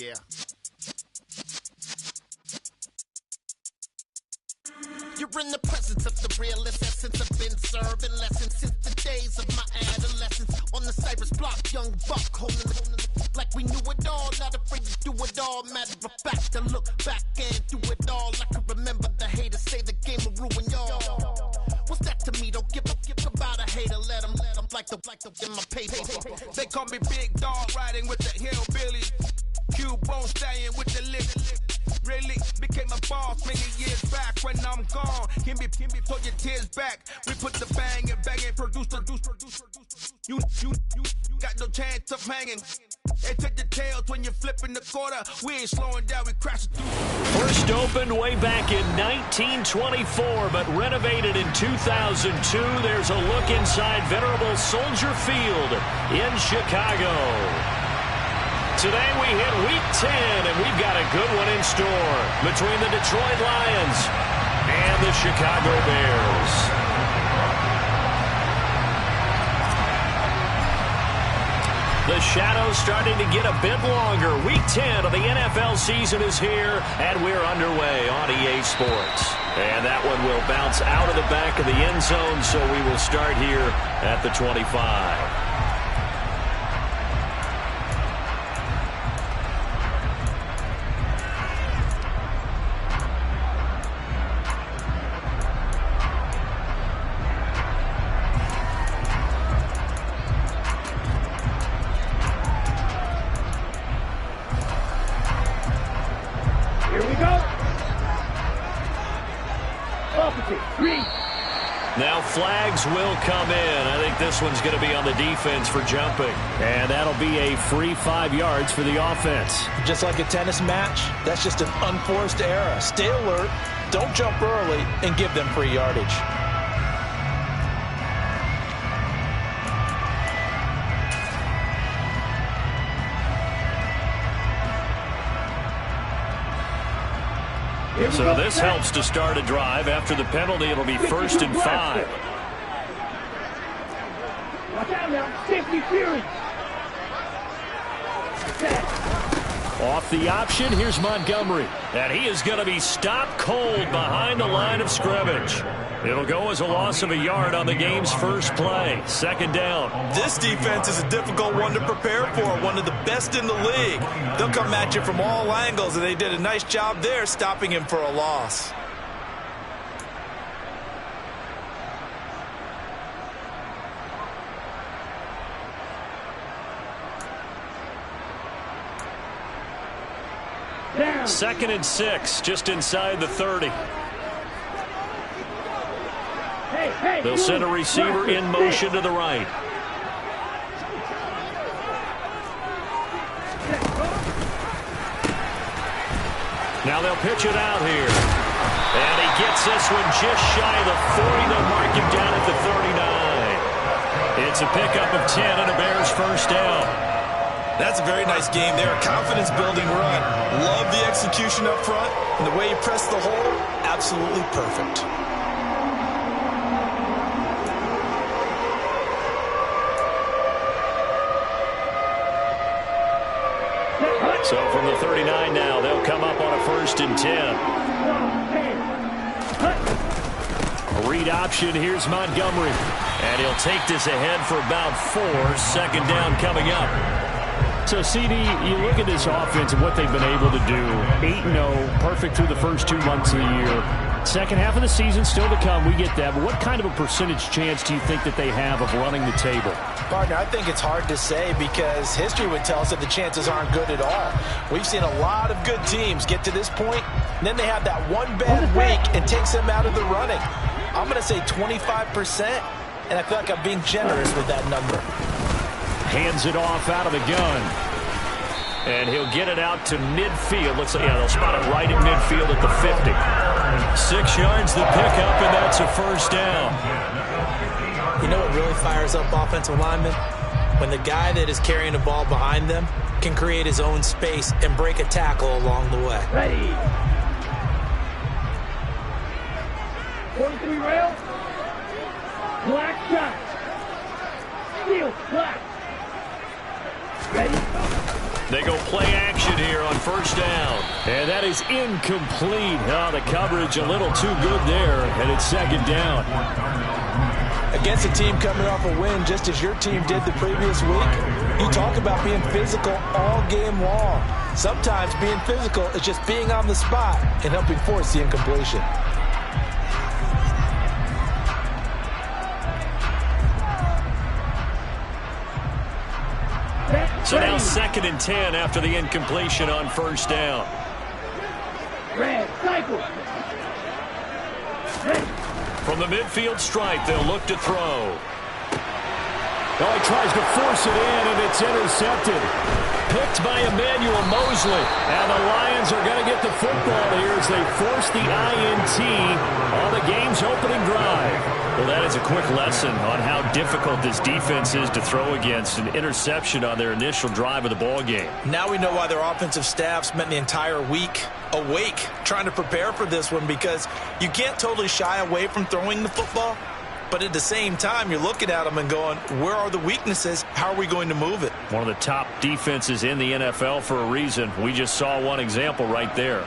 Yeah. You're in the presence of the realest essence. I've been serving lessons since the days of my adolescence. On the Cyrus block, young buck holding the like we knew it all. Not afraid to do it all. Matter of fact, to look back and do it all. I can remember the haters say the game will ruin y'all. What's that to me? Don't give about a hater. Let them like the in my paper. They call me Big Dog, riding with the hillbillies. Q-Bone staying with the lick. Really became a boss many years back. When I'm gone, give me pull your tears back. We put the bang and produce. You got no chance of hanging. They take the tails when you're flipping the quarter. We ain't slowing down, we crashing through. First opened way back in 1924, but renovated in 2002. There's a look inside venerable Soldier Field in Chicago. Today we hit Week 10, and we've got a good one in store between the Detroit Lions and the Chicago Bears. The shadow's starting to get a bit longer. Week 10 of the NFL season is here, and we're underway on EA Sports. And that one will bounce out of the back of the end zone, so we will start here at the 25. Now flags will come in. I think this one's going to be on the defense for jumping. And that'll be a free 5 yards for the offense. Just like a tennis match, that's just an unforced error. Stay alert, don't jump early, and give them free yardage. So this helps to start a drive. After the penalty, it'll be 1st and 5. Watch out now, safety fury. Off the option, here's Montgomery. And he is going to be stopped cold behind the line of scrimmage. It'll go as a loss of a yard on the game's first play. 2nd down. This defense is a difficult one to prepare for, one of the best in the league. They'll come at you from all angles, and they did a nice job there stopping him for a loss. Down. 2nd and 6, just inside the 30. They'll send a receiver in motion to the right. Now they'll pitch it out here. And he gets this one just shy of the 40. They'll mark him down at the 39. It's a pickup of 10 and a Bears first down. That's a very nice game there. A confidence-building run. Love the execution up front. And the way he pressed the hole, absolutely perfect. So from the 39 now, they'll come up on a 1st and 10. A read option, here's Montgomery. And he'll take this ahead for about 4. 2nd down coming up. So, CD, you look at this offense and what they've been able to do. 8-0, perfect through the first 2 months of the year. Second half of the season still to come, we get that. But what kind of a percentage chance do you think that they have of running the table? Partner, I think it's hard to say because history would tell us that the chances aren't good at all. We've seen a lot of good teams get to this point, and then they have that one bad week and takes them out of the running. I'm going to say 25%, and I feel like I'm being generous with that number. Hands it off out of the gun. And he'll get it out to midfield. Looks like, yeah, they'll spot it right at midfield at the 50. 6 yards the pickup, and that's a 1st down. You know what really fires up offensive linemen? When the guy that is carrying the ball behind them can create his own space and break a tackle along the way. Ready. 43 rail. Black shot. Steel, black. Ready. They go play action motion here on first down. And that is incomplete. Oh, the coverage a little too good there, and it's second down. Against a team coming off a win, just as your team did the previous week, you talk about being physical all game long. Sometimes being physical is just being on the spot and helping force the incompletion. So now 2nd and 10 after the incompletion on first down. Red, cycle. From the midfield stripe, they'll look to throw. Oh, he tries to force it in, and it's intercepted. Picked by Emmanuel Mosley. And the Lions are going to get the football here as they force the INT on the game's opening drive. Well, that is a quick lesson on how difficult this defense is to throw against. An interception on their initial drive of the ball game. Now we know why their offensive staff spent the entire week awake trying to prepare for this one, because you can't totally shy away from throwing the football. But at the same time, you're looking at them and going, where are the weaknesses? How are we going to move it? One of the top defenses in the NFL for a reason. We just saw one example right there.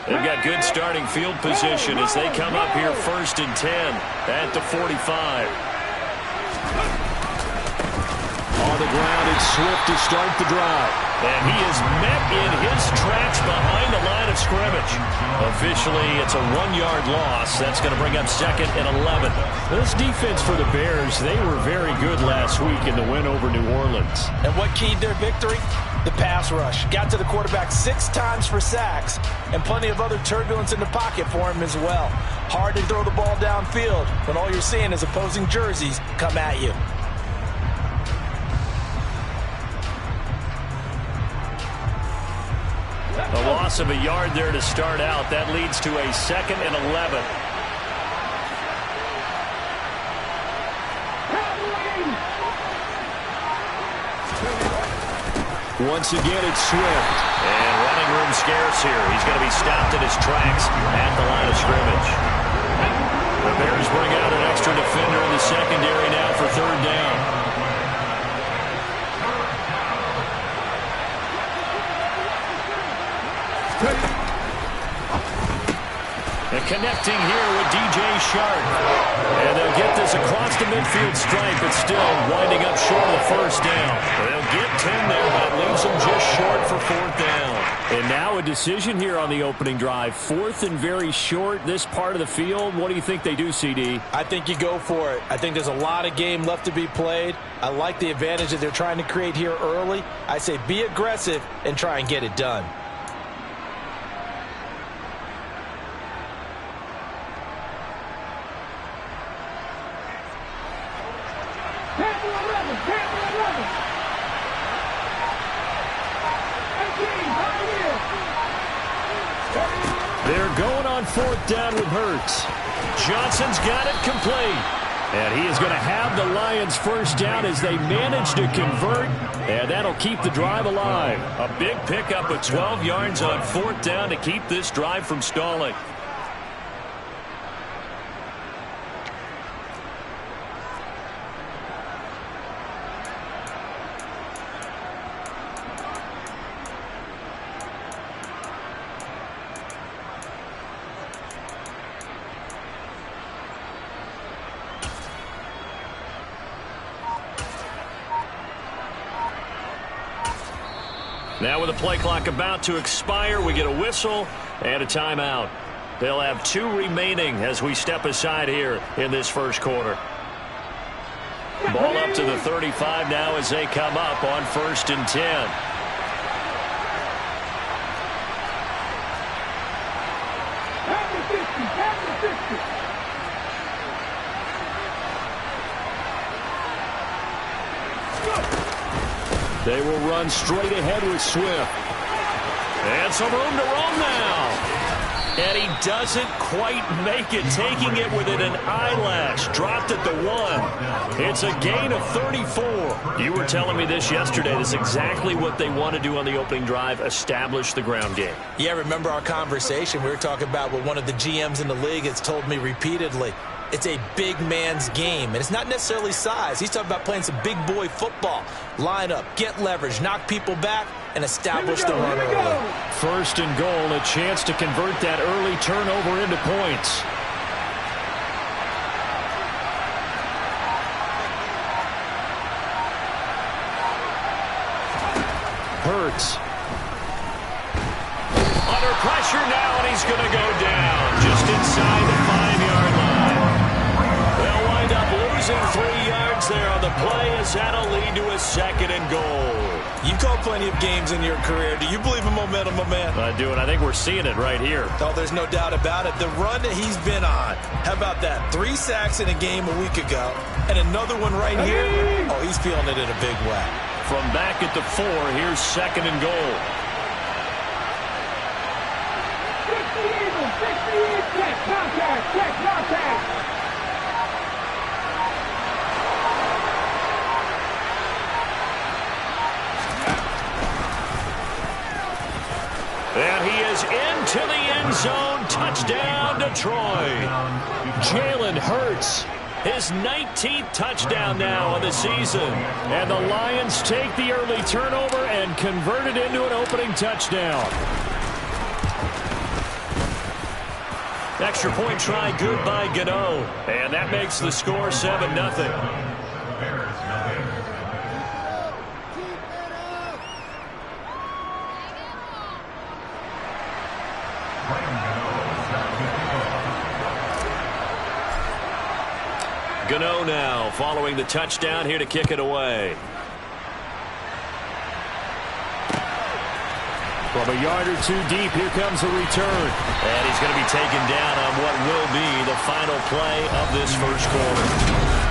They've got good starting field position as they come up here 1st and 10 at the 45. On the ground, it's Swift to start the drive. And he is met in his tracks behind the line of scrimmage. Officially, it's a 1-yard loss. That's going to bring up 2nd and 11. This defense for the Bears, they were very good last week in the win over New Orleans. And what keyed their victory? The pass rush. Got to the quarterback 6 times for sacks, and plenty of other turbulence in the pocket for him as well. Hard to throw the ball downfield when all you're seeing is opposing jerseys come at you. A loss of a yard there to start out. That leads to a 2nd and 11. Once again, it's Swift. And running room scarce here. He's going to be stopped in his tracks at the line of scrimmage. The Bears bring out an extra defender in the secondary now for 3rd down. And connecting here with DJ Shark. And they'll get this across the midfield stripe, but still winding up short of the 1st down. They'll get 10 there, but it leaves them just short for 4th down. And now a decision here on the opening drive. 4th and very short, this part of the field. What do you think they do, CD? I think you go for it. I think there's a lot of game left to be played. I like the advantage that they're trying to create here early. I say be aggressive and try and get it done. They're going on 4th down with Hurts. Johnson's got it complete. And he is going to have the Lions 1st down as they manage to convert. And that'll keep the drive alive. A big pickup of 12 yards on 4th down to keep this drive from stalling. Now with the play clock about to expire, we get a whistle and a timeout. They'll have 2 remaining as we step aside here in this 1st quarter. Ball up to the 35 now as they come up on 1st and 10. They will run straight ahead with Swift. And some room to roam now. And he doesn't quite make it, taking it within an eyelash. Dropped at the 1. It's a gain of 34. You were telling me this yesterday. This is exactly what they want to do on the opening drive, establish the ground game. Yeah, remember our conversation. We were talking about what one of the GMs in the league has told me repeatedly. It's a big man's game, and it's not necessarily size. He's talking about playing some big boy football. Line up, get leverage, knock people back, and establish the run early. First and goal, a chance to convert that early turnover into points. Hurts. Under pressure now, and he's going to go down just inside the 5-yard line. They'll wind up losing 3 yards there on the play as that'll lead to a second and goal. You've called plenty of games in your career. Do you believe in momentum, my man? I do, and I think we're seeing it right here. Oh, there's no doubt about it. The run that he's been on. How about that? 3 sacks in a game a week ago, and another one right here. Oh, he's feeling it in a big way. From back at the 4, here's second and goal. Check contact, check contact. And he is into the end zone. Touchdown, Detroit. Jalen Hurts. His 19th touchdown now of the season. And the Lions take the early turnover and convert it into an opening touchdown. Extra point try good by Gano. And that makes the score 7-0. Gano now following the touchdown here to kick it away. From a yard or 2 deep, here comes a return. And he's going to be taken down on what will be the final play of this first quarter.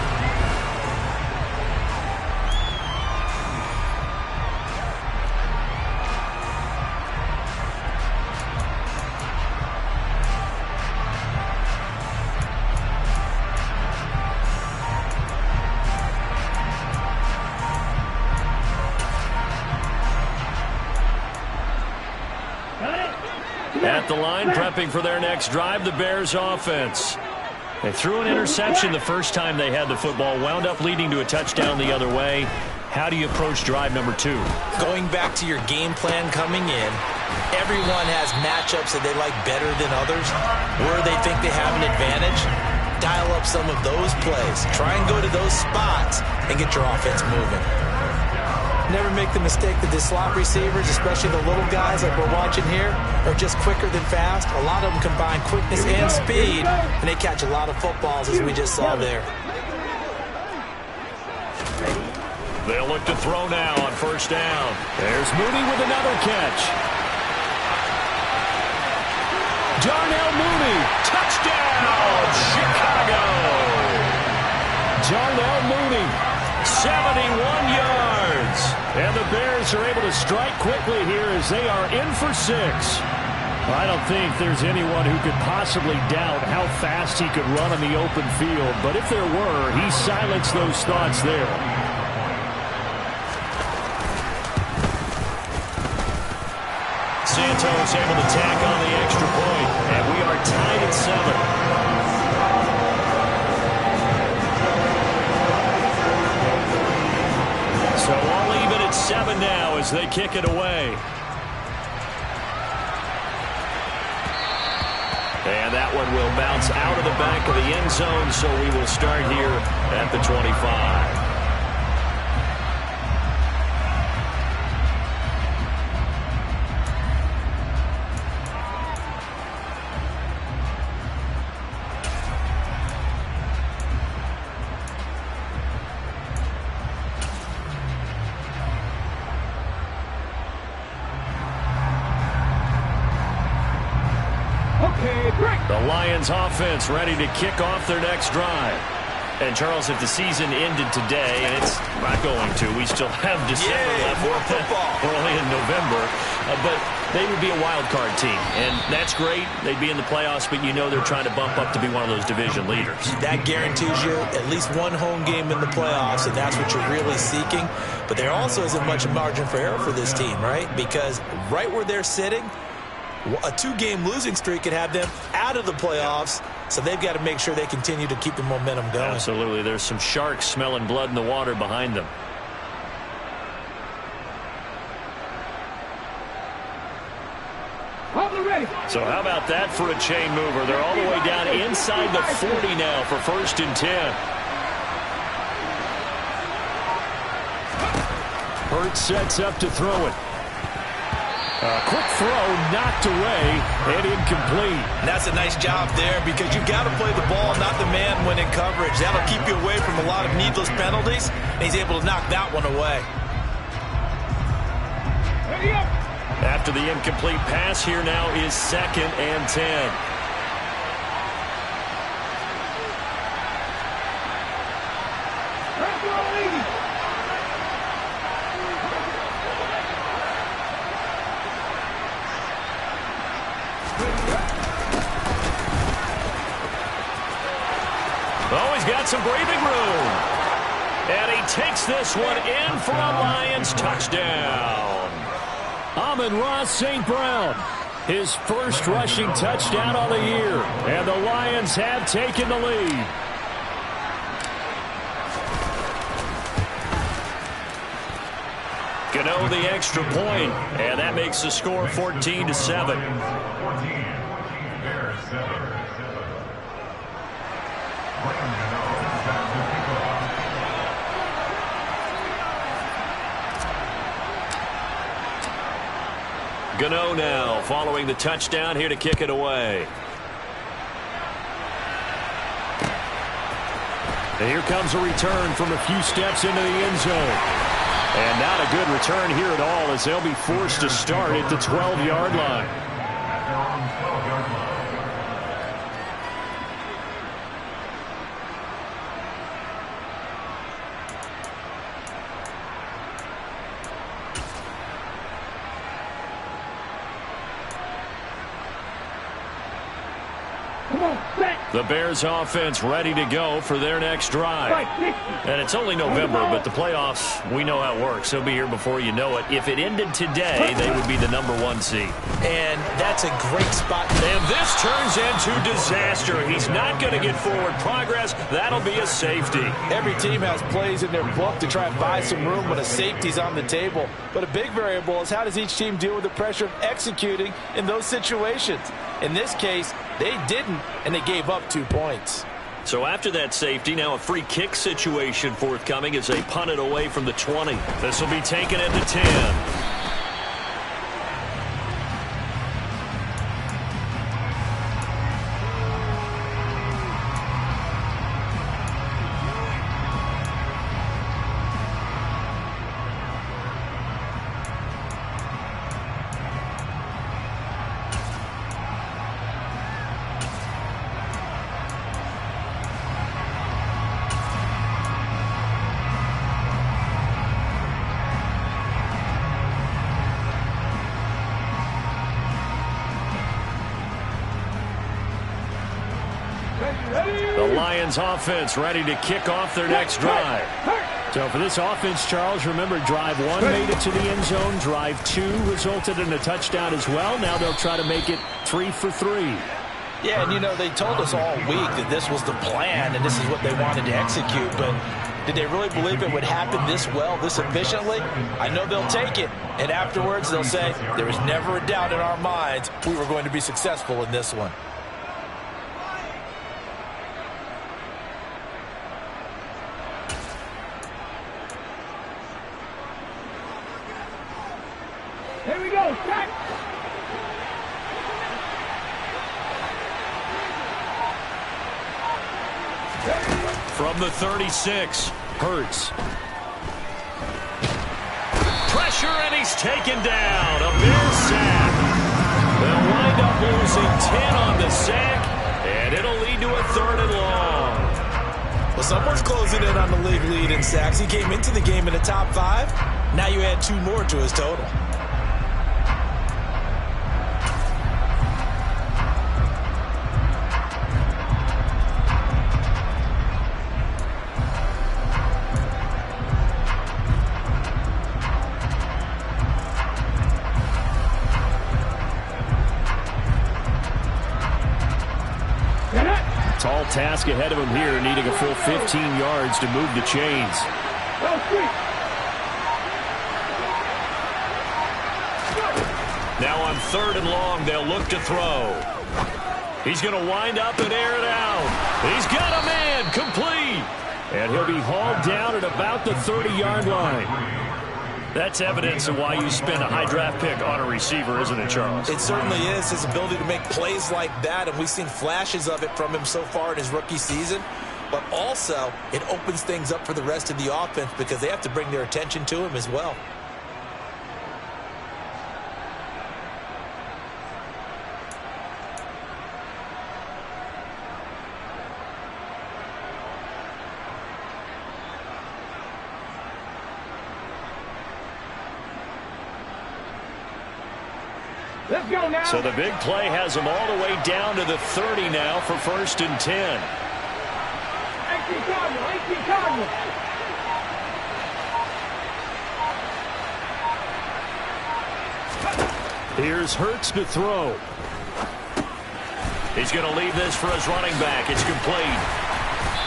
At the line, prepping for their next drive, the Bears offense. They threw an interception the first time they had the football, wound up leading to a touchdown the other way. How do you approach drive number 2? Going back to your game plan coming in, everyone has matchups that they like better than others. Where they think they have an advantage, dial up some of those plays. Try and go to those spots and get your offense moving. Never make the mistake that the slot receivers, especially the little guys like we're watching here, are just quicker than fast. A lot of them combine quickness and speed, and they catch a lot of footballs, as we just saw there. They'll look to throw now on first down. There's Mooney with another catch. Darnell Mooney, touchdown, Chicago. Darnell Mooney, 71 yards. And the Bears are able to strike quickly here as they are in for 6. I don't think there's anyone who could possibly doubt how fast he could run on the open field. But if there were, he silenced those thoughts there. Santos able to tack on the extra point. And we are tied at 7. So all even at 7 now as they kick it away. And that one will bounce out of the back of the end zone, so we will start here at the 25. The Lions offense ready to kick off their next drive. And, Charles, if the season ended today, and it's not going to, we still have December left. More football. Early in November. But they would be a wild card team. And that's great. They'd be in the playoffs, but you know they're trying to bump up to be one of those division leaders. That guarantees you at least one home game in the playoffs, and that's what you're really seeking. But there also isn't much margin for error for this team, right? Because right where they're sitting, A 2-game losing streak could have them out of the playoffs, so they've got to make sure they continue to keep the momentum going. Absolutely. There's some sharks smelling blood in the water behind them. So how about that for a chain mover? They're all the way down inside the 40 now for 1st and 10. Hurts sets up to throw it. Quick throw, knocked away, and incomplete. And that's a nice job there because you've got to play the ball, not the man when in coverage. That'll keep you away from a lot of needless penalties, and he's able to knock that one away. After the incomplete pass, here now is 2nd and 10. Oh, he's got some breathing room. And he takes this one in for a Lions touchdown. Amon-Ra St. Brown, his first rushing touchdown on the year. And the Lions have taken the lead. Gano the extra point, and that makes the score 14-7. Gano now following the touchdown, here to kick it away. And here comes a return from a few steps into the end zone. And not a good return here at all, as they'll be forced to start at the 12-yard line. The Bears offense ready to go for their next drive. And it's only November, but the playoffs, we know how it works. They'll be here before you know it. If it ended today, they would be the #1 seed. And that's a great spot. And this turns into disaster. He's not going to get forward progress. That'll be a safety. Every team has plays in their book to try and buy some room when a safety's on the table. But a big variable is how does each team deal with the pressure of executing in those situations. In this case, they didn't, and they gave up 2 points. So after that safety, now a free kick situation forthcoming as they punt it away from the 20. This will be taken at the 10. The Lions offense ready to kick off their next drive. So for this offense, Charles, remember drive 1 made it to the end zone. Drive 2 resulted in a touchdown as well. Now they'll try to make it 3 for 3. Yeah, and you know, they told us all week that this was the plan and this is what they wanted to execute. But did they really believe it would happen this well, this efficiently? I know they'll take it. And afterwards, they'll say, there was never a doubt in our minds we were going to be successful in this one. Here we go, Jack. From the 36, Hurts. Pressure, and he's taken down. A Bears sack. They'll wind up losing 10 on the sack, and it'll lead to a 3rd and long. Well, someone's closing in on the league lead in sacks. He came into the game in the top 5. Now you add 2 more to his total. task ahead of him here, needing a full 15 yards to move the chains. Now on 3rd and long, they'll look to throw. He's going to wind up and air it out. He's got a man, complete. And he'll be hauled down at about the 30-yard line. That's evidence of why you spend a high draft pick on a receiver, isn't it, Charles? It certainly is, his ability to make plays like that, and we've seen flashes of it from him so far in his rookie season. But also, it opens things up for the rest of the offense because they have to bring their attention to him as well. Let's go now. So the big play has them all the way down to the 30 now for 1st and 10. 18 Cardinal. Here's Hurts to throw. He's going to leave this for his running back. It's complete.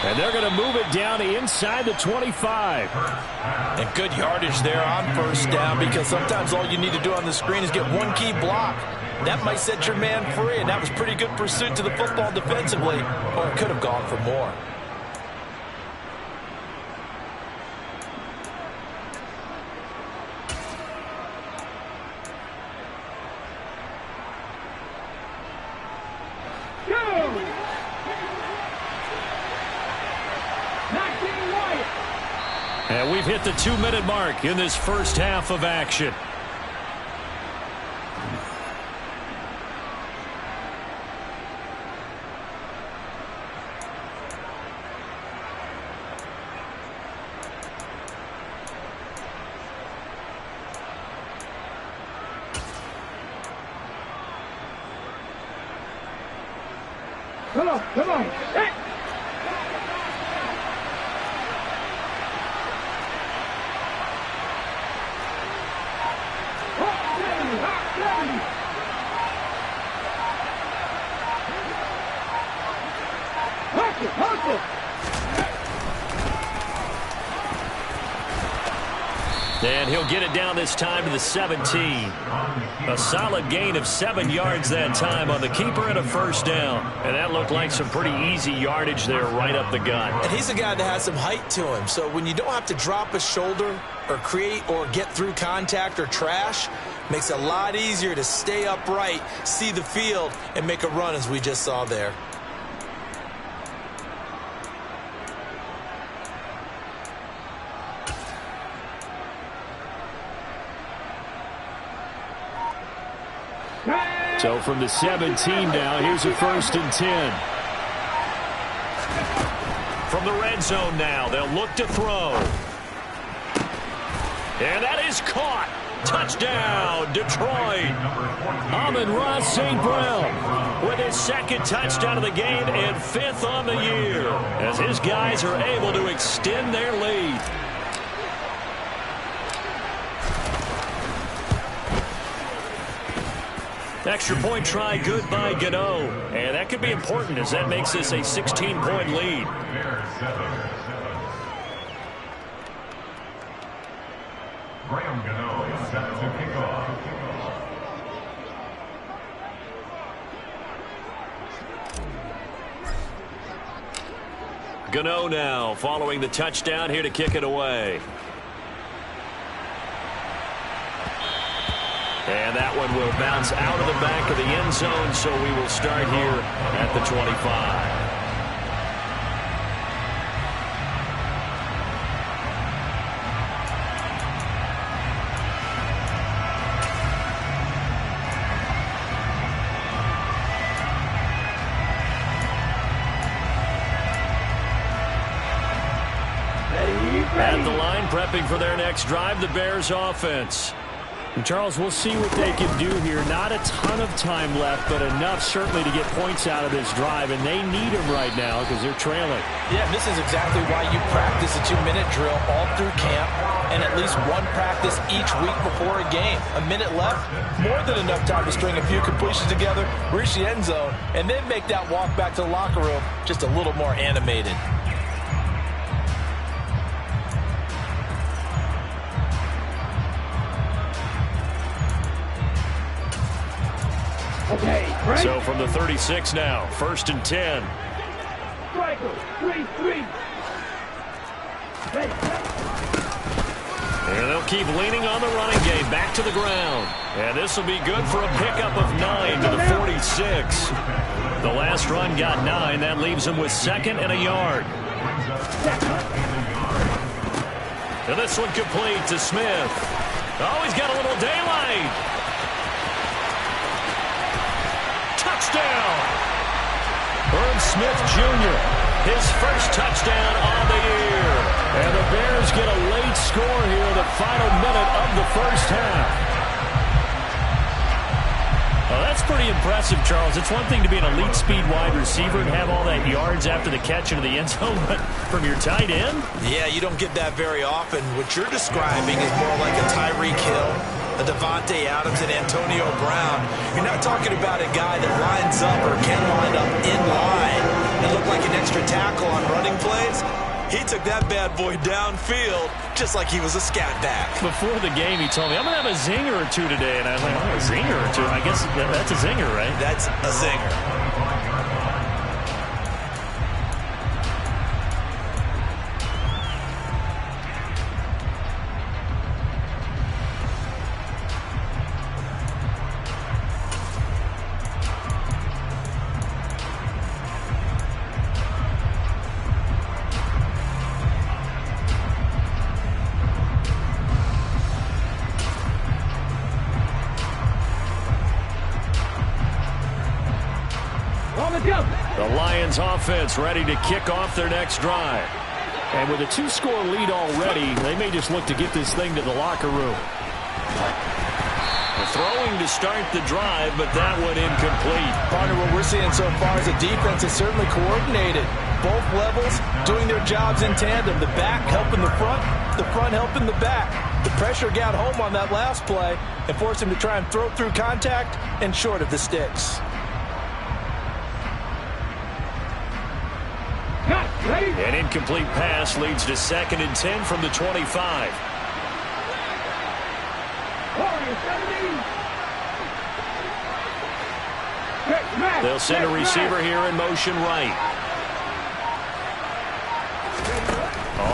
And they're going to move it down to inside the 25. And good yardage there on 1st down, because sometimes all you need to do on the screen is get one key block. That might set your man free, and that was pretty good pursuit to the football defensively, or it could have gone for more. And we've hit the 2-minute mark in this first half of action. Come on. Hey. And he'll get it down this time to the 17. A solid gain of 7 yards that time on the keeper and a 1st down. And that looked like some pretty easy yardage there right up the gut. And he's a guy that has some height to him. So when you don't have to drop a shoulder or create or get through contact or trash, makes it a lot easier to stay upright, see the field, and make a run as we just saw there. So from the 17 now, here's a 1st and 10. From the red zone now, they'll look to throw. And that is caught. Touchdown, Detroit. Amon-Ra St. Brown with his 2nd touchdown of the game and 5th on the year, as his guys are able to extend their lead. Extra point try good by Gano. And that could be important, as that makes this a 16-point lead. Graham Gano is set to kick off. Gano now following the touchdown here to kick it away. And that one will bounce out of the back of the end zone, so we will start here at the 25. At the line, prepping for their next drive, the Bears offense. And Charles, we'll see what they can do here. Not a ton of time left, but enough certainly to get points out of this drive, and they need them right now because they're trailing. Yeah, this is exactly why you practice a 2-minute drill all through camp and at least one practice each week before a game. A minute left, more than enough time to string a few completions together, reach the end zone, and then make that walk back to the locker room just a little more animated. Okay, right. So from the 36 now, 1st and 10. Striker, 3-3. Hey. And they'll keep leaning on the running game back to the ground. And this will be good for a pickup of 9 to the 46. The last run got 9. That leaves him with 2nd and a yard. And this one complete to Smith. Oh, he's got a little daylight. Touchdown! Herb Smith Jr., his first touchdown on the year. And the Bears get a late score here in the final minute of the first half. Well, that's pretty impressive, Charles. It's one thing to be an elite speed wide receiver and have all that yards after the catch into the end zone, but from your tight end? Yeah, you don't get that very often. What you're describing is more like a Tyreek Hill, a Devontae Adams, and Antonio Brown. You're not talking about a guy that lines up or can line up in line and look like an extra tackle on running plays. He took that bad boy downfield just like he was a scat back. Before the game, he told me, I'm going to have a zinger or two today. And I was like, oh, a zinger or two? I guess that's a zinger, right? That's a zinger. The Lions offense ready to kick off their next drive. And with a 2-score lead already, they may just look to get this thing to the locker room. Throwing to start the drive, but that one incomplete. Partner, what we're seeing so far is the defense is certainly coordinated. Both levels doing their jobs in tandem. The back helping the front helping the back. The pressure got home on that last play and forced him to try and throw through contact and short of the sticks. An incomplete pass leads to 2nd and 10 from the 25. They'll send a receiver here in motion right.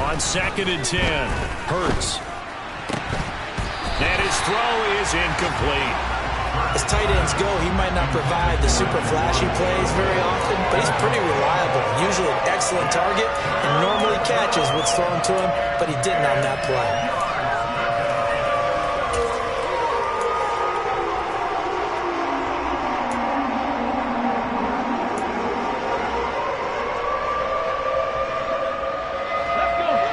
On 2nd and 10, Hurts. And his throw is incomplete. As tight ends go, he might not provide the super flashy plays very often, but he's pretty reliable. Usually an excellent target and normally catches what's thrown to him, but he didn't on that play.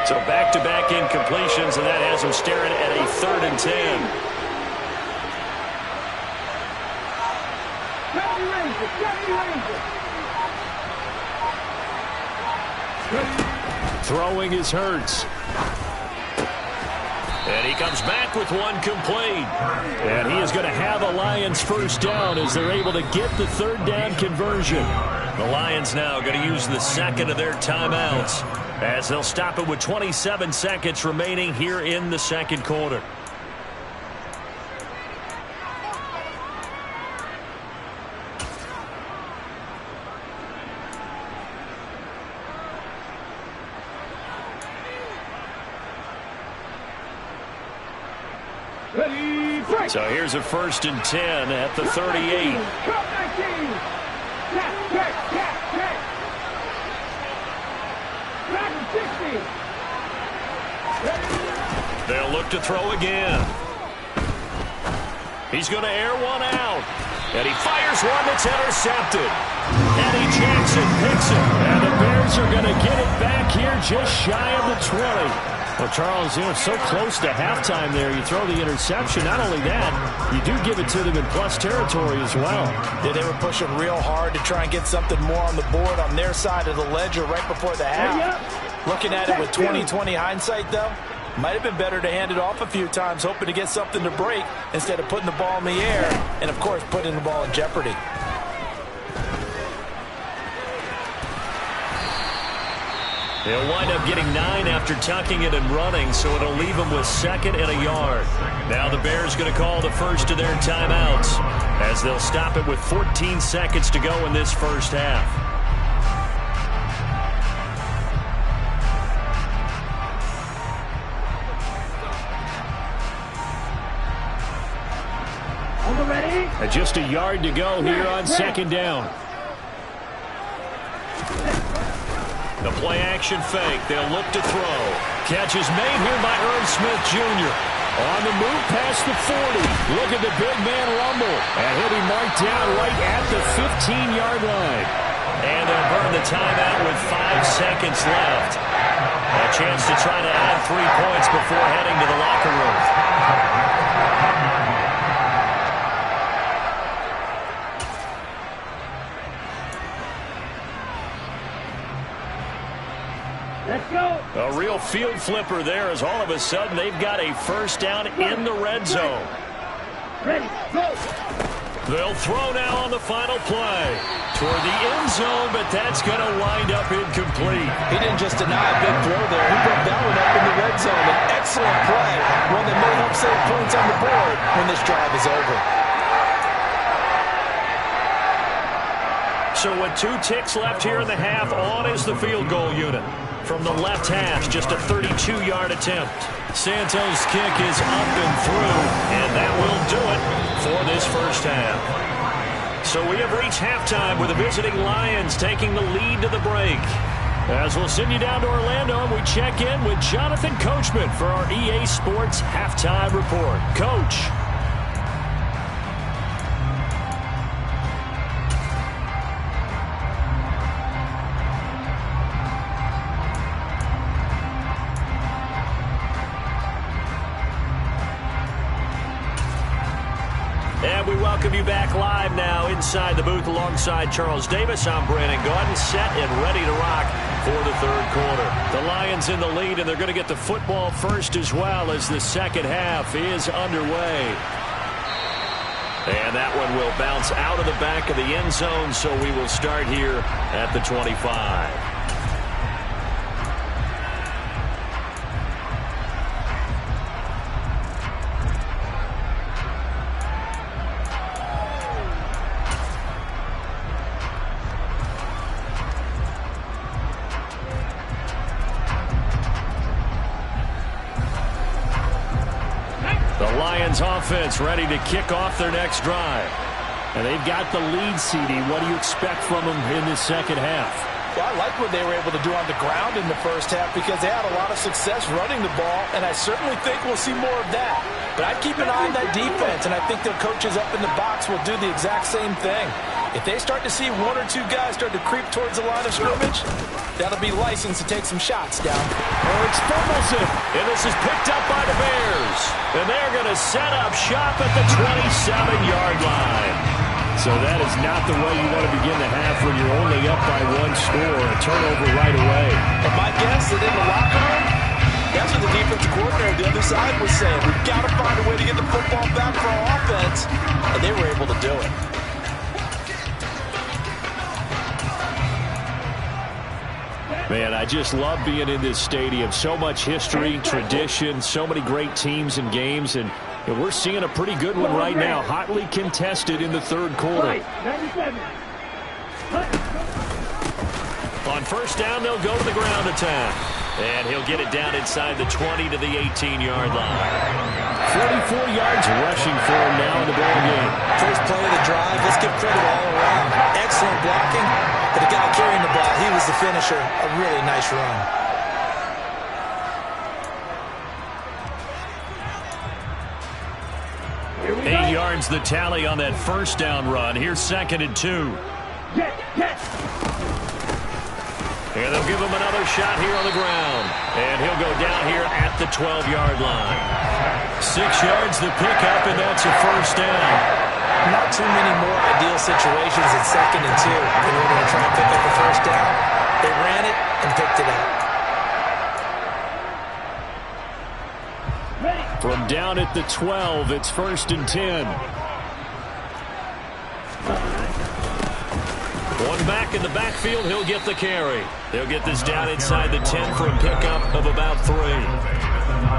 So back-to-back incompletions, and that has him staring at a 3rd and 10. Throwing is Hurts. And he comes back with one complete. And he is going to have a Lions first down as they're able to get the 3rd down conversion. The Lions now going to use the 2nd of their timeouts as they'll stop it with 27 seconds remaining here in the 2nd quarter. So here's a 1st and 10 at the 38. They'll look to throw again. He's going to air one out. And he fires one that's intercepted. Eddie Jackson picks it. And the Bears are going to get it back here just shy of the 20. Well, Charles, so close to halftime there. You throw the interception. Not only that, you do give it to them in plus territory as well. Yeah, they were pushing real hard to try and get something more on the board on their side of the ledger right before the half. Looking at it with 20/20 hindsight, though, might have been better to hand it off a few times, hoping to get something to break instead of putting the ball in the air and, of course, putting the ball in jeopardy. They'll wind up getting 9 after tucking it and running, so it'll leave them with 2nd and a yard. Now the Bears going to call the first of their timeouts as they'll stop it with 14 seconds to go in this first half. And just a yard to go here on 2nd down. The play-action fake. They'll look to throw. Catch is made here by Irv Smith Jr. On the move past the 40. Look at the big man rumble. And he'll be marked down right at the 15-yard line. And they'll burn the timeout with 5 seconds left. A chance to try to add 3 points before heading to the locker room. Let's go. A real field flipper there as all of a sudden they've got a first down in the red zone. Ready, go. They'll throw now on the final play toward the end zone, but that's going to wind up incomplete. He didn't just deny a big throw there. He put that one up in the red zone. An excellent play, one that may help save points on the board when this drive is over. So with 2 ticks left here in the half, on is the field goal unit. From the left hash, just a 32-yard attempt. Santos' kick is up and through, and that will do it for this first half. So we have reached halftime with the visiting Lions taking the lead to the break. As we'll send you down to Orlando, and we check in with Jonathan Coachman for our EA Sports Halftime Report. Coach. And we welcome you back live now inside the booth alongside Charles Davis. I'm Brandon Gaudin, set and ready to rock for the third quarter. The Lions in the lead, and they're going to get the football first as well as the second half is underway. And that one will bounce out of the back of the end zone, so we will start here at the 25. Offense ready to kick off their next drive. And they've got the lead, CD. What do you expect from them in this second half? Well, I like what they were able to do on the ground in the first half because they had a lot of success running the ball, and I certainly think we'll see more of that. But I'd keep an eye on that defense, and I think their coaches up in the box will do the exact same thing. If they start to see 1 or 2 guys start to creep towards the line of scrimmage, that'll be license to take some shots down. Ertz fumbles it, and this is picked up by the Bears. And they're going to set up shop at the 27-yard line. So that is not the way you want to begin the half when you're only up by 1 score. A turnover right away. And my guess that in the locker room, that's what the defensive coordinator on the other side was saying. We've got to find a way to get the football back for our offense. And they were able to do it. Man, I just love being in this stadium. So much history, tradition, so many great teams and games, and we're seeing a pretty good one right now. Hotly contested in the third quarter. On first down, they'll go to the ground attack. And he'll get it down inside the 20 to the 18-yard line. 44 yards rushing for him now in the ball game. First play of the drive, let's give credit all around. Excellent blocking. But the guy carrying the ball, he was the finisher. A really nice run. Eight yards the tally on that first down run. Here's 2nd and 2. And they'll give him another shot here on the ground. And he'll go down here at the 12-yard line. 6 yards the pickup, and that's a first down. Not too many more ideal situations at 2nd and 2 in order to try and pick up a first down. They ran it and picked it up. From down at the 12, it's 1st and 10. One back in the backfield, he'll get the carry. They'll get this down inside the 10 for a pickup of about 3.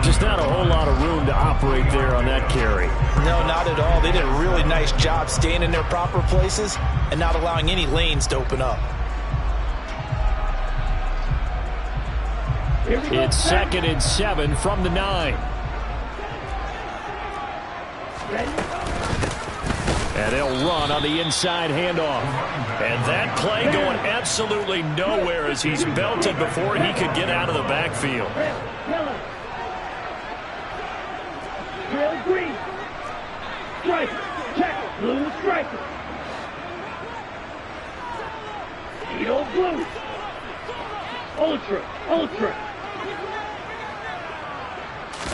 Just not a whole lot of room to operate there on that carry. No, not at all. They did a really nice job staying in their proper places and not allowing any lanes to open up. It's 2nd and 7 from the 9. And they'll run on the inside handoff. And that play going absolutely nowhere as he's belted before he could get out of the backfield. Real green. Striker. Check. Blue striker. Edo blue. Ultra. Ultra.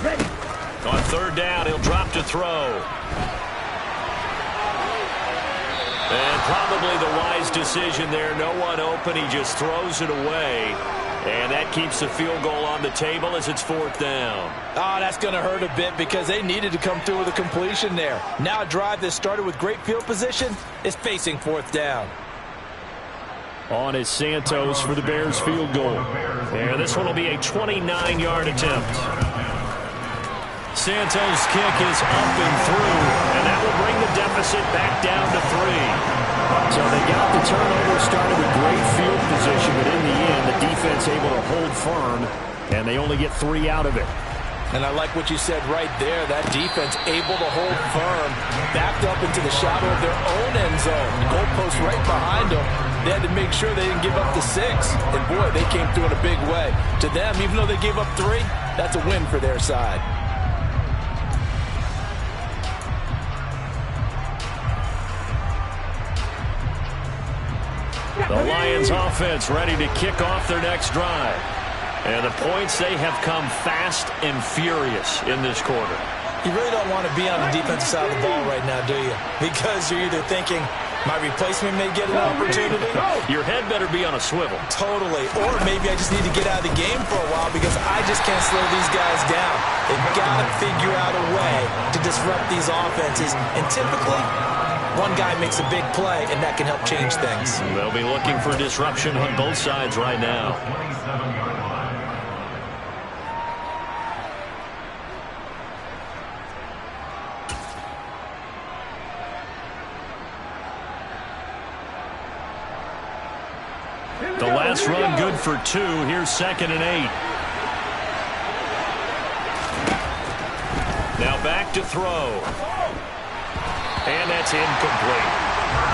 Ready. On 3rd down, he'll drop to throw. And probably the wise decision there. No one open. He just throws it away. And that keeps the field goal on the table as it's 4th down. Oh, that's going to hurt a bit because they needed to come through with a completion there. Now a drive that started with great field position is facing 4th down. On is Santos for the Bears field goal. And this one will be a 29-yard attempt. Santos' kick is up and through, and that will bring the deficit back down to 3. So they got the turnover, started with great field position, but in the end, the defense able to hold firm, and they only get 3 out of it. And I like what you said right there. That defense able to hold firm, backed up into the shadow of their own end zone. Goalpost right behind them. They had to make sure they didn't give up the 6. And, boy, they came through in a big way. To them, even though they gave up 3, that's a win for their side. The Lions offense ready to kick off their next drive. And the points, they have come fast and furious in this quarter. You really don't want to be on the defensive side of the ball right now, do you? Because you're either thinking, my replacement may get an opportunity. Your head better be on a swivel. Totally. Or maybe I just need to get out of the game for a while because I just can't slow these guys down. They've got to figure out a way to disrupt these offenses. And typically, one guy makes a big play, and that can help change things. They'll be looking for disruption on both sides right now. The last run good for 2. Here's 2nd and 8. Now back to throw. And that's incomplete.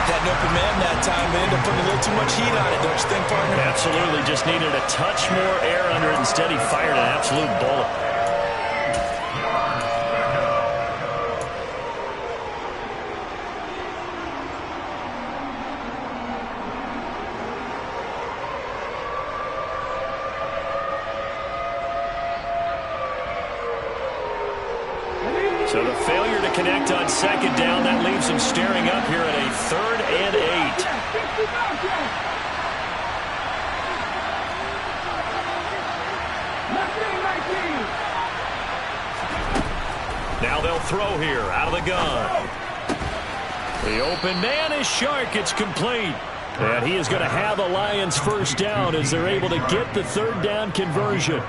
Had an open man that time. They ended up putting a little too much heat on it, don't you think, partner? Absolutely. Just needed a touch more air under it. Instead, he fired an absolute bullet. So the failure to connect on 2nd down, that leaves them staring up here at a 3rd and 8. Now they'll throw here out of the gun. The open man is Shark. It's complete. And he is going to have the Lions first down as they're able to get the 3rd down conversion.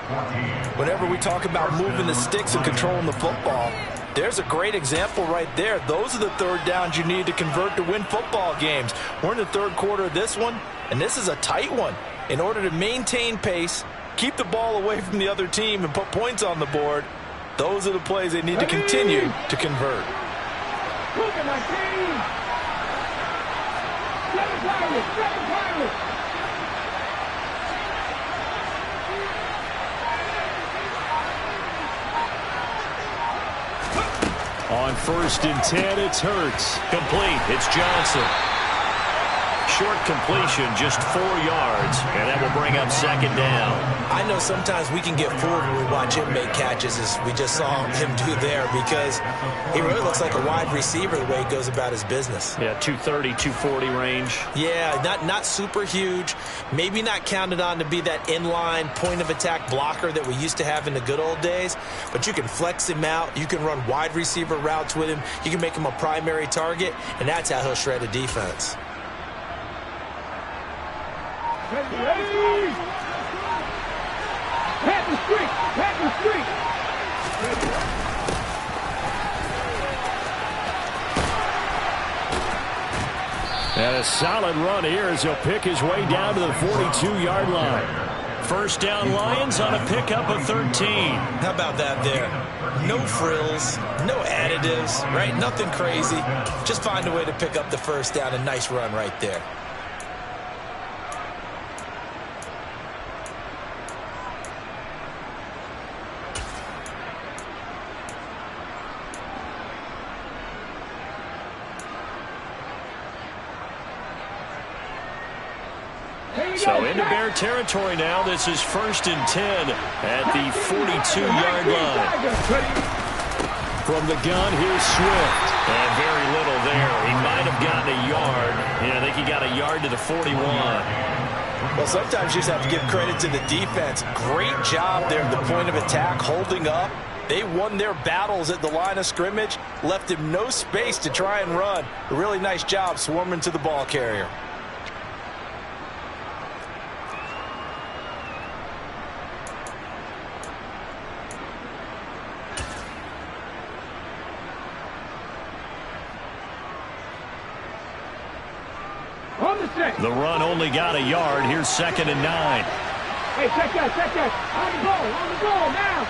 Whenever we talk about moving the sticks and controlling the football, there's a great example right there. Those are the 3rd downs you need to convert to win football games. We're in the 3rd quarter of this one, and this is a tight one. In order to maintain pace, keep the ball away from the other team, and put points on the board, those are the plays they need to continue to convert. Look at my team! Seven Pirates! On 1st and 10, it's Hurts. Complete. It's Johnson. short completion, just 4 yards, and that will bring up second down. I know sometimes we can get fooled when we watch him make catches, as we just saw him do there, because he really looks like a wide receiver the way he goes about his business. Yeah, 230, 240 range. Yeah, not super huge. Maybe not counted on to be that inline point-of-attack blocker that we used to have in the good old days, but you can flex him out. You can run wide receiver routes with him. You can make him a primary target, and that's how he'll shred a defense. Ready! Pat the street! Pat the street! And a solid run here as he'll pick his way down to the 42-yard line. First down Lions on a pickup of 13. How about that there? No frills, no additives, right? Nothing crazy. Just find a way to pick up the first down. A nice run right there. So into Bear territory now. This is 1st and 10 at the 42-yard line. From the gun, here's Swift. And very little there. He might have gotten a yard. Yeah, I think he got a yard to the 41. Well, sometimes you just have to give credit to the defense. Great job there at the point of attack, holding up. They won their battles at the line of scrimmage, left him no space to try and run. A really nice job swarming to the ball carrier. The run only got a yard. Here's 2nd and 9. Hey, check that, check that. On the goal, now.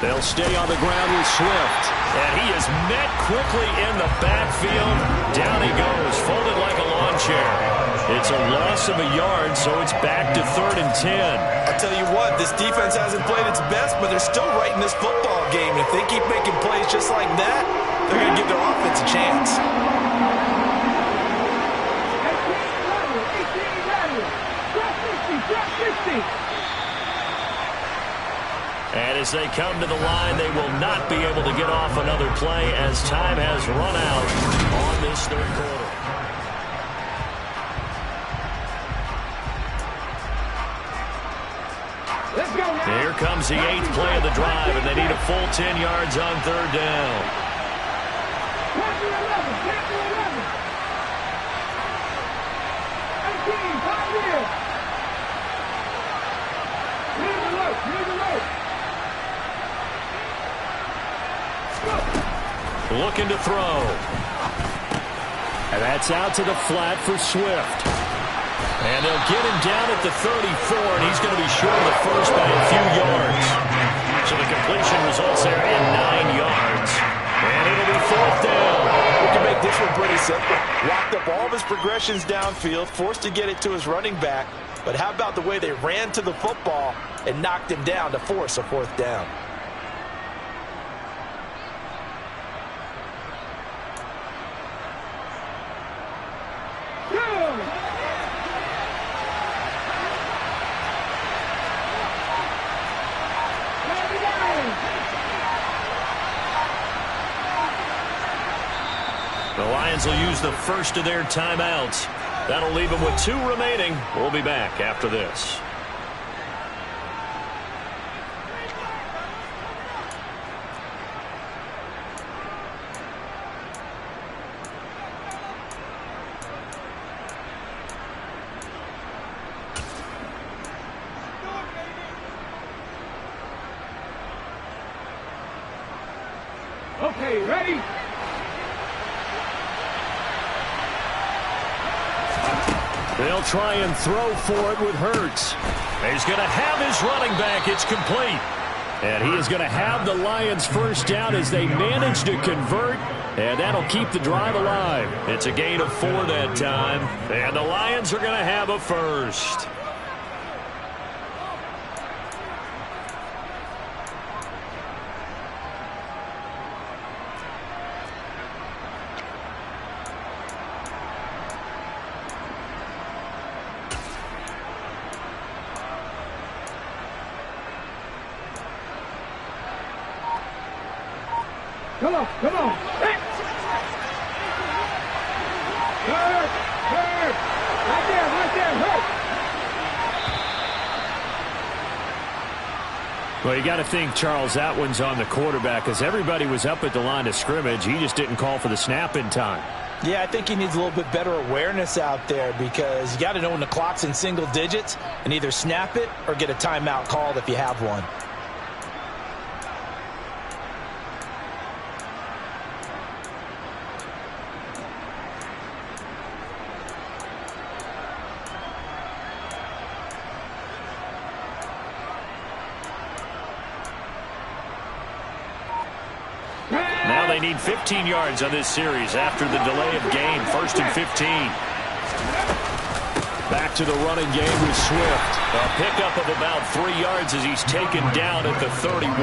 They'll stay on the ground with Swift. And he is met quickly in the backfield. Down he goes, folded like a lawn chair. It's a loss of a yard, so it's back to 3rd and 10. I'll tell you what, this defense hasn't played its best, but they're still right in this football game. If they keep making plays just like that, they're going to give their offense a chance. And as they come to the line, they will not be able to get off another play as time has run out on this 3rd quarter. Let's go now. Here comes the 8th play of the drive, and they need a full 10 yards on 3rd down. Back to 11. 18, 5 here. Near the rope. Looking to throw. And that's out to the flat for Swift. And they'll get him down at the 34, and he's going to be short of the first by a few yards. So the completion results there in 9 yards. And it'll be 4th down. We can make this one pretty simple. Locked up all of his progressions downfield, forced to get it to his running back. But how about the way they ran to the football and knocked him down to force a 4th down? The Lions will use the first of their timeouts. That'll leave them with 2 remaining. We'll be back after this. Okay, ready? They'll try and throw for it with Hurts. He's going to have his running back. It's complete. And he is going to have the Lions first down as they manage to convert. And that'll keep the drive alive. It's a gain of 4 that time. And the Lions are going to have a first. Come on. Hey. Hurt. Right there, hurt. Well, you got to think, Charles, that one's on the quarterback because everybody was up at the line of scrimmage. He just didn't call for the snap in time. Yeah, I think he needs a little bit better awareness out there because you got to know when the clock's in single digits and either snap it or get a timeout called if you have one. Now they need 15 yards on this series after the delay of game. 1st and 15. Back to the running game with Swift. A pickup of about 3 yards as he's taken down at the 31.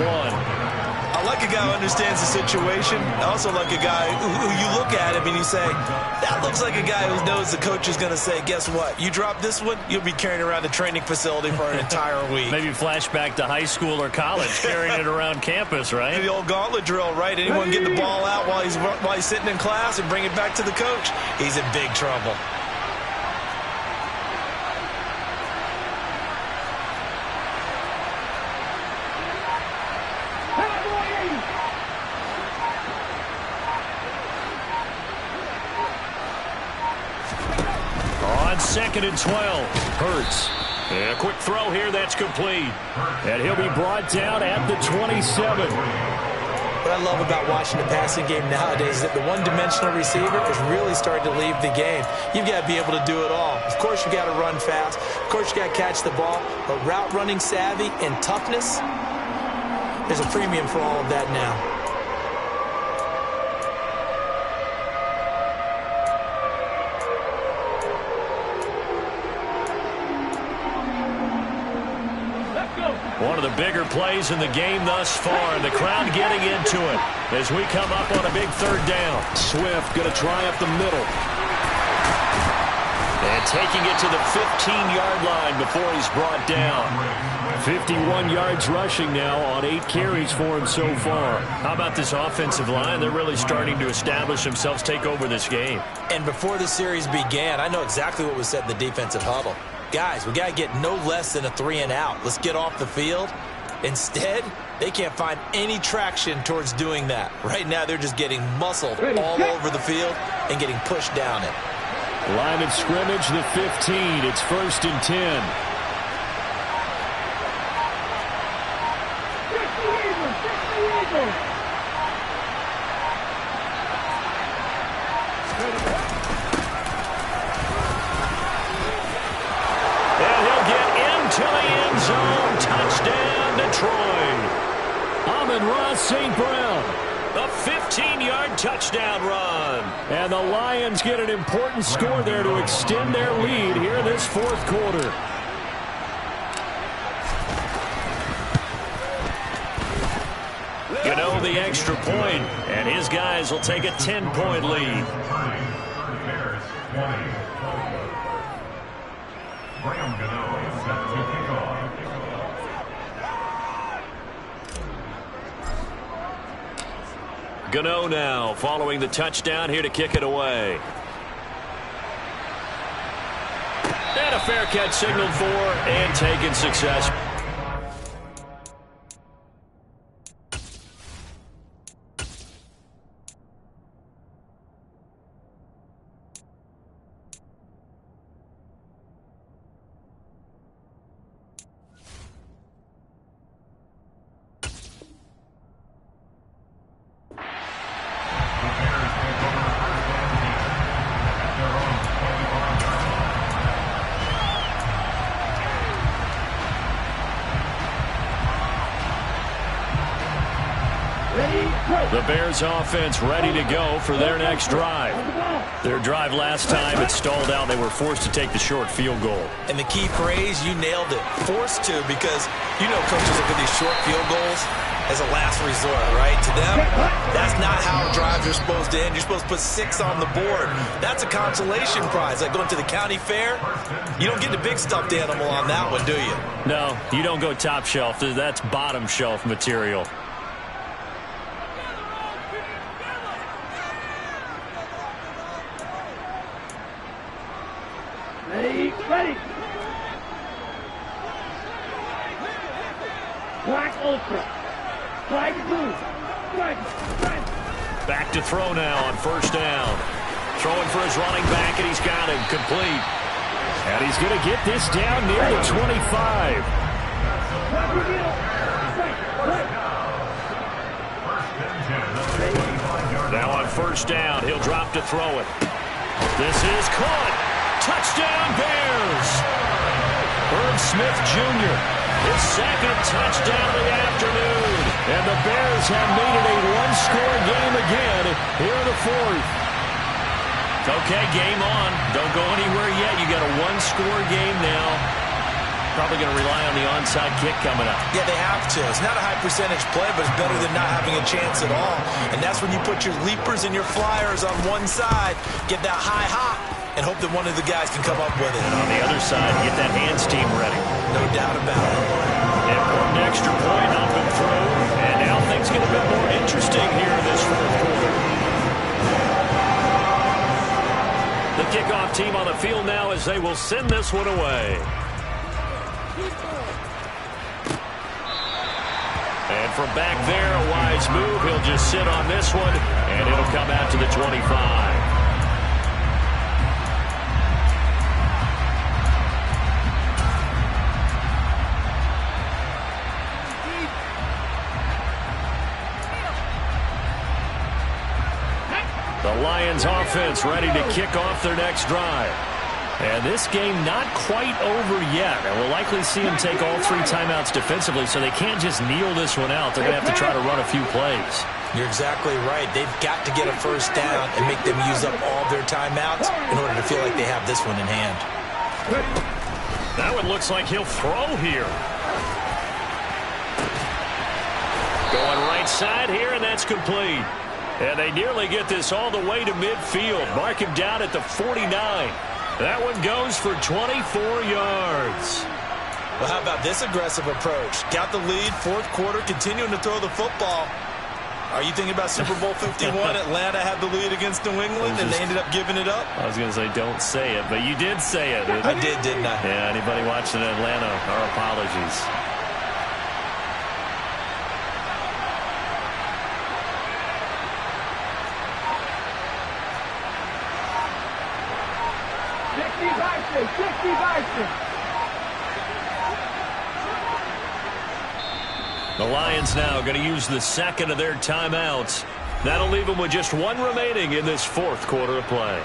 I like a guy who understands the situation. I also like a guy who you look at him and you say, that looks like a guy who knows the coach is going to say, guess what? You drop this one, you'll be carrying around the training facility for an entire week. Maybe flashback to high school or college, carrying it around campus, right? The old gauntlet drill, right? Anyone get the ball out while he's sitting in class and bring it back to the coach? He's in big trouble. On 2nd and 12, Hurts. And a quick throw here, that's complete. And he'll be brought down at the 27. What I love about watching the passing game nowadays is that the one-dimensional receiver is really starting to leave the game. You've got to be able to do it all. Of course, you've got to run fast. Of course, you've got to catch the ball. But route running savvy and toughness, there's a premium for all of that now. One of the bigger plays in the game thus far. The crowd getting into it as we come up on a big 3rd down. Swift going to try up the middle. And taking it to the 15-yard line before he's brought down. 51 yards rushing now on 8 carries for him so far. How about this offensive line? They're really starting to establish themselves, take over this game. And before the series began, I know exactly what was said in the defensive huddle. Guys, we got to get no less than a 3-and-out. Let's get off the field. Instead, they can't find any traction towards doing that. Right now, they're just getting muscled all over the field and getting pushed down it. Line of scrimmage, the 15. It's 1st and 10. To the end zone, touchdown Detroit. Amon-Ra St. Brown. A 15-yard touchdown run. And the Lions get an important score there to extend their lead here in this 4th quarter. You know, the extra point, and his guys will take a 10-point lead. Gano now following the touchdown here to kick it away. And a fair catch signaled for and taken successfully. The Bears offense ready to go for their next drive. Their drive last time, it stalled out. They were forced to take the short field goal. And the key phrase, you nailed it, forced to, because you know coaches look at these short field goals as a last resort, right? To them, that's not how drives are supposed to end. You're supposed to put 6 on the board. That's a consolation prize. Like going to the county fair, you don't get the big stuffed animal on that one, do you? No, you don't go top shelf. That's bottom shelf material. Black ultra. Flag blue. Flag. Back to throw now on first down. Throwing for his running back, and he's got him complete. And he's going to get this down near the 25. Now on first down, he'll drop to throw it. This is caught. Touchdown, Bears. Herb Smith Jr., his second touchdown of the afternoon. And the Bears have made it a one-score game again here in the fourth. Okay, game on. Don't go anywhere yet. You got a one-score game now. Probably going to rely on the onside kick coming up. Yeah, they have to. It's not a high percentage play, but it's better than not having a chance at all. And that's when you put your leapers and your flyers on one side, get that high hop, and hope that one of the guys can come up with it. And on the other side, get that hands team ready. No doubt about it. And for an extra point up and through. And now things get a bit more interesting here in this fourth quarter. The kickoff team on the field now as they will send this one away. And from back there, a wise move. He'll just sit on this one, and it'll come out to the 25. The Lions offense ready to kick off their next drive. And this game not quite over yet. And we'll likely see them take all three timeouts defensively, so they can't just kneel this one out. They're going to have to try to run a few plays. You're exactly right. They've got to get a first down and make them use up all their timeouts in order to feel like they have this one in hand. Now it looks like he'll throw here. Going right side here, and that's complete. And they nearly get this all the way to midfield. Mark him down at the 49. That one goes for 24 yards. Well, how about this aggressive approach? Got the lead, fourth quarter, continuing to throw the football. Are you thinking about Super Bowl 51? Atlanta had the lead against New England, and they ended up giving it up? I was going to say don't say it, but you did say it. I did, didn't I? Yeah, anybody watching Atlanta, our apologies. The Lions now going to use the second of their timeouts. That'll leave them with just one remaining in this fourth quarter of play.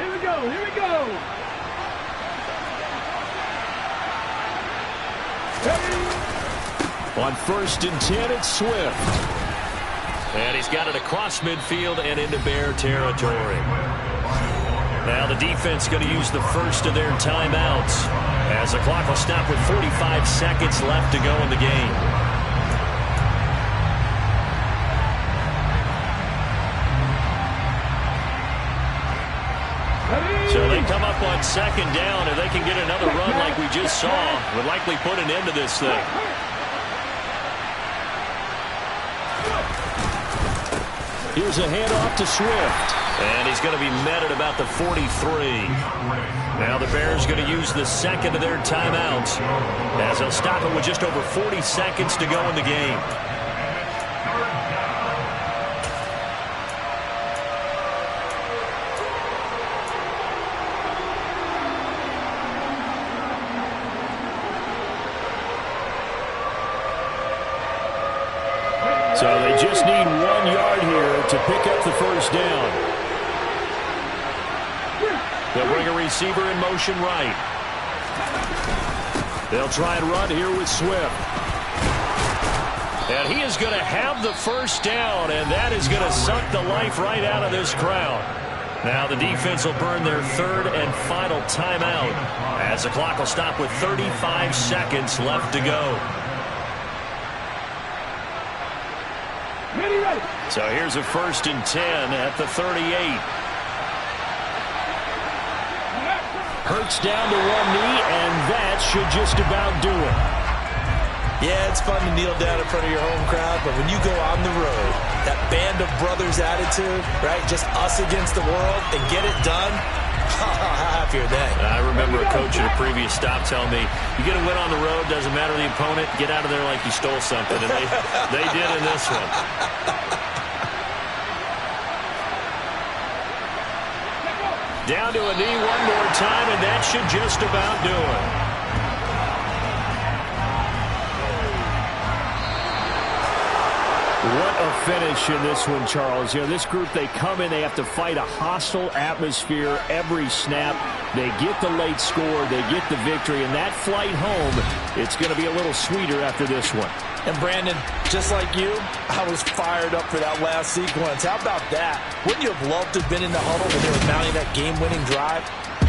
Here we go. On first and 10, it's Swift. And he's got it across midfield and into Bear territory. Now the defense going to use the first of their timeouts as the clock will stop with 45 seconds left to go in the game. So they come up on second down. If they can get another run like we just saw, would likely put an end to this thing. Here's a handoff to Swift. And he's going to be met at about the 43. Now the Bears going to use the second of their timeouts as they'll stop it with just over 40 seconds to go in the game. So they just need 1 yard here to pick up the first down. They'll bring a receiver in motion right. They'll try and run here with Swift. And he is going to have the first down, and that is going to suck the life right out of this crowd. Now the defense will burn their third and final timeout as the clock will stop with 35 seconds left to go. So here's a 1st and 10 at the 38. Hurts down to one knee, and that should just about do it. Yeah, it's fun to kneel down in front of your home crowd, but when you go on the road, that band of brothers attitude, right, just us against the world, and get it done, how happy are they? I remember a coach at a previous stop telling me, you get a win on the road, doesn't matter the opponent, get out of there like you stole something, and they did in this one. Down to a knee one more time, and that should just about do it. What a finish in this one, Charles. You know, this group, they come in, they have to fight a hostile atmosphere every snap. They get the late score, they get the victory, and that flight home, it's going to be a little sweeter after this one. And Brandon, just like you, I was fired up for that last sequence. How about that? Wouldn't you have loved to have been in the huddle when they were mounting that game-winning drive?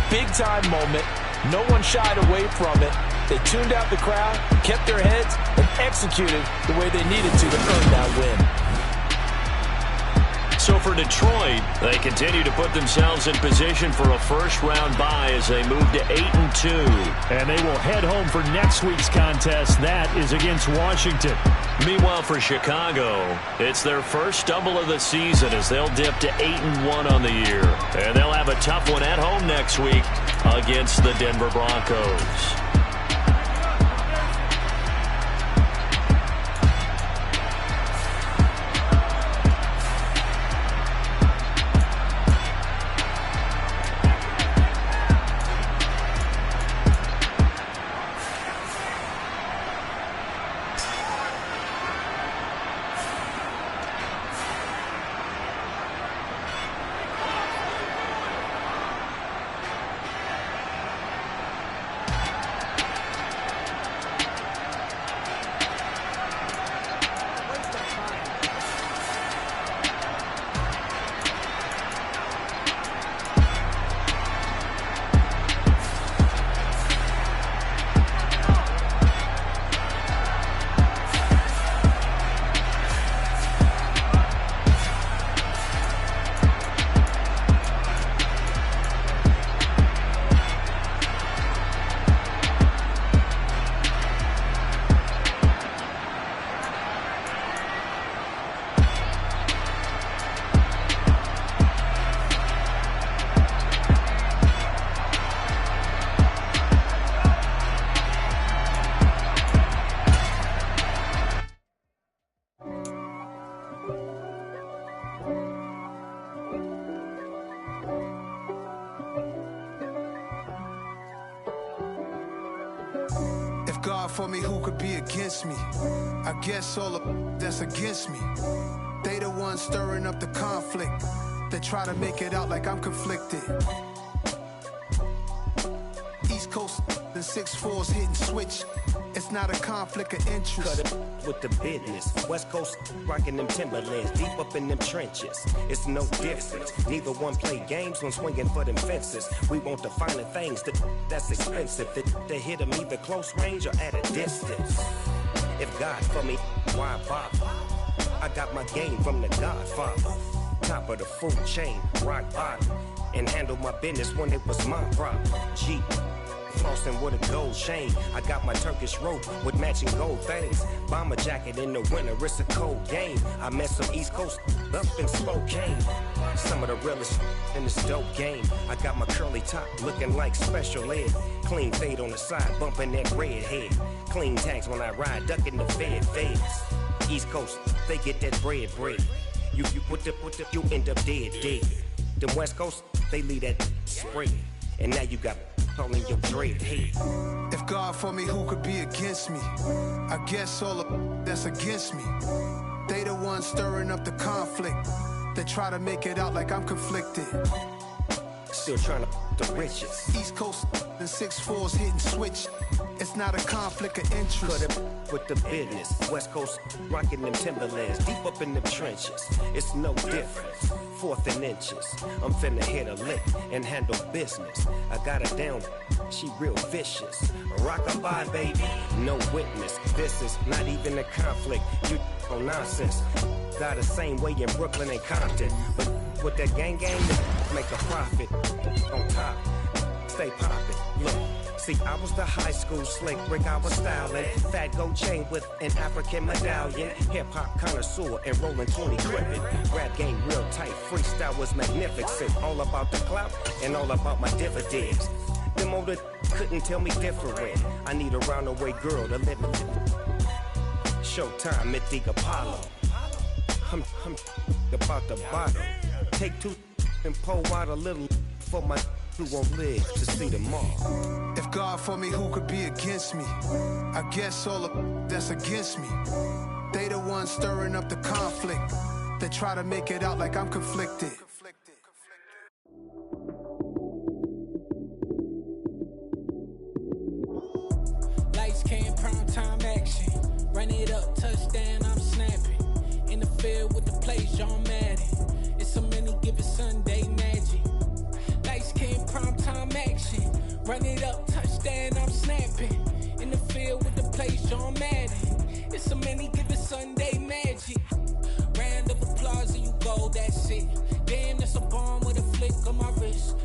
Big-time moment. No one shied away from it. They tuned out the crowd, kept their heads, and executed the way they needed to earn that win. So for Detroit, they continue to put themselves in position for a first-round bye as they move to 8-2. And they will head home for next week's contest. That is against Washington. Meanwhile, for Chicago, it's their first stumble of the season as they'll dip to 8-1 on the year. And they'll have a tough one at home next week against the Denver Broncos. For me, who could be against me? I guess all of that's against me. They the ones stirring up the conflict. They try to make it out like I'm conflicted. East Coast and 6'4's hitting switch. It's not a conflict of interest. Cut it with the business. West Coast rocking them Timberlands, deep up in them trenches. It's no difference. Neither one play games when swinging for them fences. We want the finer things that's expensive. That hit them either close range or at a distance. If God for me, why bother? I got my game from the Godfather. Top of the food chain, rock bottom. And handle my business when it was my problem. G. Flossing with a gold chain. I got my Turkish rope with matching gold things. Bomber jacket in the winter, it's a cold game. I met some East Coast up in Spokane. Some of the realest in this dope game. I got my curly top looking like special ed. Clean fade on the side, bumping that red head. Clean tags when I ride, ducking the feds. East Coast, they get that bread. You you end up dead. Them West Coast, they leave that spread. And now you got all in your dread head. If God for me, who could be against me? I guess all of that's against me. They the ones stirring up the conflict. They try to make it out like I'm conflicted. Still trying to the riches. East Coast and 6'4's hitting switch. It's not a conflict of interest. Cut it with the business. West Coast rocking them Timberlands, deep up in them trenches. It's no difference. 4th and inches. I'm finna hit a lick and handle business. I got her down, she real vicious. Rock-a-bye, baby, no witness. This is not even a conflict. You on nonsense. die the same way in Brooklyn and Compton. But with that gang, make a profit. On top, stay poppin'. Look, see, I was the high school slick Rick, I was styling. Fat gold chain with an African medallion. Hip-hop connoisseur and rolling 20 gripping. Rap game real tight, freestyle was magnificent. All about the clout and all about my dividends. Them older couldn't tell me different. I need a roundaway girl to let me. Showtime at the Apollo. I'm about the bottle. Take two and pour out a little for my who won't live to see tomorrow. If God for me, who could be against me? I guess all the that's against me. They the ones stirring up the conflict. They try to make it out like I'm conflicted. Lights came, prime time action. Run it up, touchdown, I'm snapping. In the field with the plays, John Madden. It's a many given Sunday magic. Lights came, prime time action. Run it up, touchdown, I'm snapping. In the field with the plays, John Madden. It's a many given Sunday magic. Round of applause and you go, that's it. Damn, that's a bomb with a flick on my wrist.